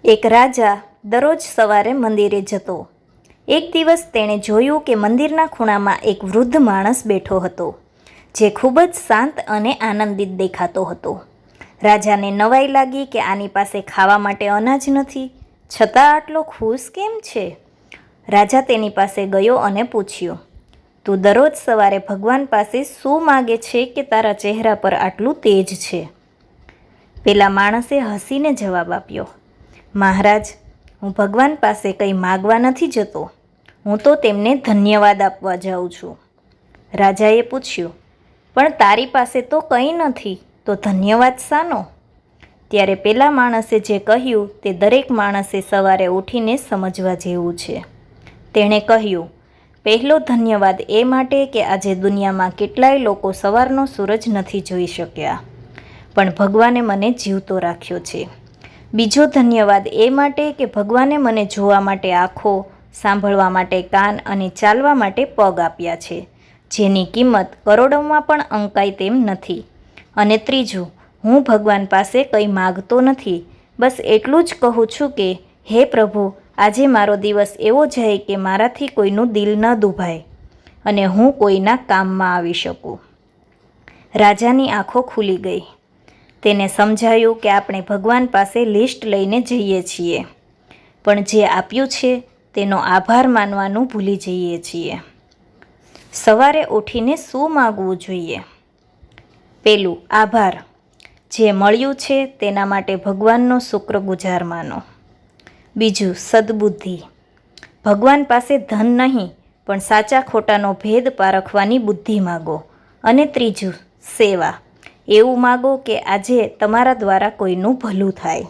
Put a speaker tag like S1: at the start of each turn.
S1: એક રાજા દરરોજ સવારે મંદિરે જતો. એક દિવસ તેણે જોયું કે મંદિરના ખૂણામાં એક વૃદ્ધ માણસ બેઠો હતો, જે ખૂબ જ શાંત અને આનંદિત દેખાતો હતો. રાજાને નવાઈ લાગી કે આની પાસે ખાવા માટે અનાજ નથી, છતાં આટલો ખુશ કેમ છે? રાજા તેની પાસે ગયો અને પૂછ્યું, તું દરરોજ સવારે ભગવાન પાસે શું માગે છે કે તારા ચહેરા પર આટલું તેજ છે? પેલા માણસે હસીને જવાબ આપ્યો, મહારાજ, હું ભગવાન પાસે કંઈ માગવા નથી જતો, હું તો તેમને ધન્યવાદ આપવા જાઉં છું. રાજાએ પૂછ્યું, પણ તારી પાસે તો કંઈ નથી, તો ધન્યવાદ શાનો? ત્યારે પેલા માણસે જે કહ્યું તે દરેક માણસે સવારે ઉઠીને સમજવા જેવું છે. તેણે કહ્યું, પહેલો ધન્યવાદ એ માટે કે આજે દુનિયામાં કેટલાય લોકો સવારનો સૂરજ નથી જોઈ શક્યા, પણ ભગવાને મને જીવતો રાખ્યો છે. બીજો ધન્યવાદ એ માટે કે ભગવાને મને જોવા માટે આંખો, સાંભળવા માટે કાન અને ચાલવા માટે પગ આપ્યા છે, જેની કિંમત કરોડોમાં પણ અંકાય તેમ નથી. અને ત્રીજું, હું ભગવાન પાસે કંઈ માગતો નથી, બસ એટલું જ કહું છું કે હે પ્રભુ, આજે મારો દિવસ એવો જાય કે મારાથી કોઈનું દિલ ન દુભાય અને હું કોઈના કામમાં આવી શકું. રાજાની આંખો ખુલી ગઈ. તેને સમજાયું કે આપણે ભગવાન પાસે લિસ્ટ લઈને જઈએ છીએ, પણ જે આપ્યું છે તેનો આભાર માનવાનું ભૂલી જઈએ છીએ. સવારે ઉઠીને શું માગવું જોઈએ? પેલું, આભાર. જે મળ્યું છે તેના માટે ભગવાનનો શુક્રગુજાર માનો. બીજું, સદબુદ્ધિ. ભગવાન પાસે ધન નહીં, પણ સાચા ખોટાનો ભેદ પારખવાની બુદ્ધિ માગો. અને ત્રીજું, સેવા. એવું માગો કે આજે તમારા દ્વારા કોઈનું ભલું થાય.